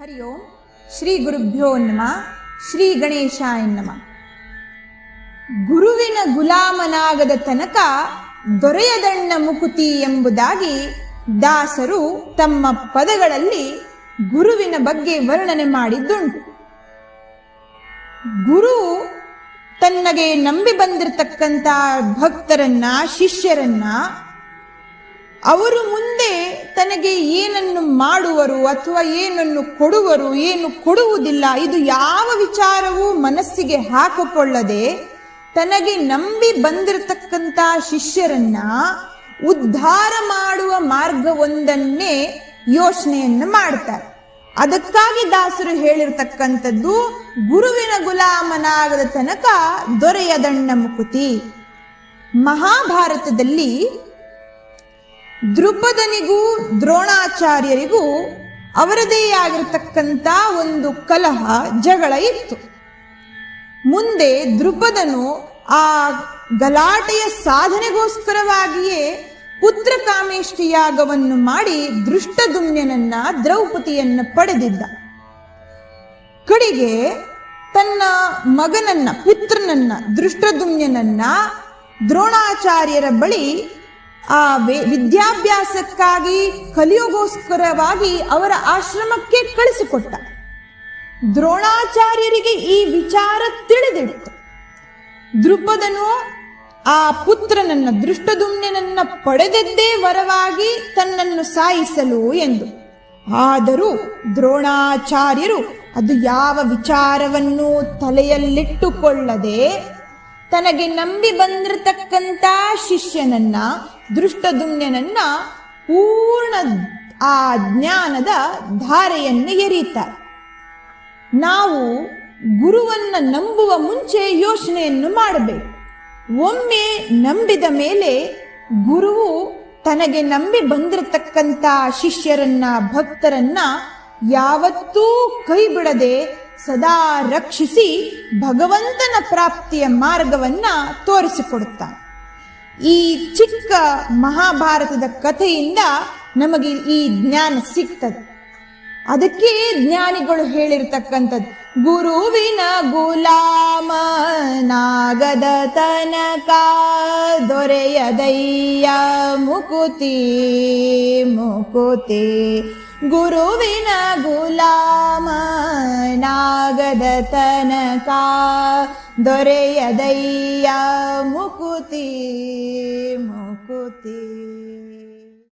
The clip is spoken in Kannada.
ಹರಿ ಓಂ ಶ್ರೀ ಗುರುಭ್ಯೋ ನಮಃ. ಶ್ರೀ ಗಣೇಶಾಯ ನಮಃ. ಗುರುವಿನ ಗುಲಾಮನಾಗದ ತನಕ ದೊರೆಯದಣ್ಣ ಮುಕುತಿ ಎಂಬುದಾಗಿ ದಾಸರು ತಮ್ಮ ಪದಗಳಲ್ಲಿ ಗುರುವಿನ ಬಗ್ಗೆ ವರ್ಣನೆ ಮಾಡಿದ್ದುಂಟು. ಗುರು ತನ್ನಗೆ ನಂಬಿ ಬಂದಿರತಕ್ಕಂಥ ಭಕ್ತರನ್ನ, ಶಿಷ್ಯರನ್ನ ಅವರು ಮುಂದೆ ತನಗೆ ಏನನ್ನು ಮಾಡುವರು ಅಥವಾ ಏನನ್ನು ಕೊಡುವರು, ಏನು ಕೊಡುವುದಿಲ್ಲ, ಇದು ಯಾವ ವಿಚಾರವೂ ಮನಸ್ಸಿಗೆ ಹಾಕಿಕೊಳ್ಳದೆ ತನಗೆ ನಂಬಿ ಬಂದಿರತಕ್ಕಂಥ ಶಿಷ್ಯರನ್ನ ಉದ್ಧಾರ ಮಾಡುವ ಮಾರ್ಗವೊಂದನ್ನೇ ಯೋಚನೆಯನ್ನು ಮಾಡ್ತಾರೆ. ಅದಕ್ಕಾಗಿ ದಾಸರು ಹೇಳಿರ್ತಕ್ಕಂಥದ್ದು ಗುರುವಿನ ಗುಲಾಮನಾಗದ ತನಕ ದೊರೆಯದಣ್ಣ ಮುಕುತಿ. ಮಹಾಭಾರತದಲ್ಲಿ ದ್ರುಪದನಿಗೂ ದ್ರೋಣಾಚಾರ್ಯರಿಗೂ ಅವರದೇ ಆಗಿರತಕ್ಕಂಥ ಒಂದು ಕಲಹ, ಜಗಳ ಇತ್ತು. ಮುಂದೆ ದ್ರುಪದನು ಆ ಗಲಾಟೆಯ ಸಾಧನೆಗೋಸ್ಕರವಾಗಿಯೇ ಪುತ್ರ ಕಾಮೇಷ್ಟಿ ಯಾಗವನ್ನು ಮಾಡಿ ದೃಷ್ಟದುಮ್ನನನ್ನ, ದ್ರೌಪದಿಯನ್ನ ಪಡೆದಿದ್ದ. ಕಡೆಗೆ ತನ್ನ ಮಗನನ್ನ, ಪುತ್ರನನ್ನ, ದೃಷ್ಟದುಮ್ನನನ್ನ ದ್ರೋಣಾಚಾರ್ಯರ ಬಳಿ ಆ ವಿದ್ಯಾಭ್ಯಾಸಕ್ಕಾಗಿ ಕಲಿಯೋಗೋಸ್ಕರವಾಗಿ ಅವರ ಆಶ್ರಮಕ್ಕೆ ಕಳಿಸಿಕೊಟ್ಟ. ದ್ರೋಣಾಚಾರ್ಯರಿಗೆ ಈ ವಿಚಾರ ತಿಳಿದಿತ್ತು. ದ್ರುಪದನು ಆ ಪುತ್ರನನ್ನ, ದೃಷ್ಟದುಮ್ನನನ್ನ ಪಡೆದದ್ದೇ ವರವಾಗಿ ತನ್ನನ್ನು ಸಾಯಿಸಲು ಎಂದು. ಆದರೂ ದ್ರೋಣಾಚಾರ್ಯರು ಅದು ಯಾವ ವಿಚಾರವನ್ನು ತಲೆಯಲ್ಲಿಟ್ಟುಕೊಳ್ಳದೆ ತನಗೆ ನಂಬಿ ಬಂದಿರತಕ್ಕಂಥ ಶಿಷ್ಯನನ್ನ, ದೃಷ್ಟದುಮ್ನನನ್ನ ಪೂರ್ಣ ಆ ಜ್ಞಾನದ ಧಾರೆಯನ್ನು ಎರೀತಾರೆ. ನಾವು ಗುರುವನ್ನ ನಂಬುವ ಮುಂಚೆ ಯೋಚನೆಯನ್ನು ಮಾಡಬೇಕು. ಒಮ್ಮೆ ನಂಬಿದ ಮೇಲೆ ಗುರುವು ತನಗೆ ನಂಬಿ ಬಂದಿರತಕ್ಕಂಥ ಶಿಷ್ಯರನ್ನ, ಭಕ್ತರನ್ನ ಯಾವತ್ತೂ ಕೈ ಬಿಡದೆ ಸದಾ ರಕ್ಷಿಸಿ ಭಗವಂತನ ಪ್ರಾಪ್ತಿಯ ಮಾರ್ಗವನ್ನ ತೋರಿಸಿಕೊಡುತ್ತಾನೆ. ಈ ಚಿಕ್ಕ ಮಹಾಭಾರತದ ಕಥೆಯಿಂದ ನಮಗೆ ಈ ಜ್ಞಾನ ಸಿಗ್ತದೆ. ಅದಕ್ಕೆ ಜ್ಞಾನಿಗಳು ಹೇಳಿರ್ತಕ್ಕಂಥದ್ದು ಗುರುವಿನ ಗುಲಾಮನಾಗದ ತನಕ ದೊರೆಯದಯ್ಯ ಮುಕುತಿ ಮುಕುತಿ. ಗುರುವಿನ ಗುಲಾಮನಾಗದ ತನಕ ದೊರೆಯದಯ್ಯ ಮುಕುತಿ ಮುಕುತಿ.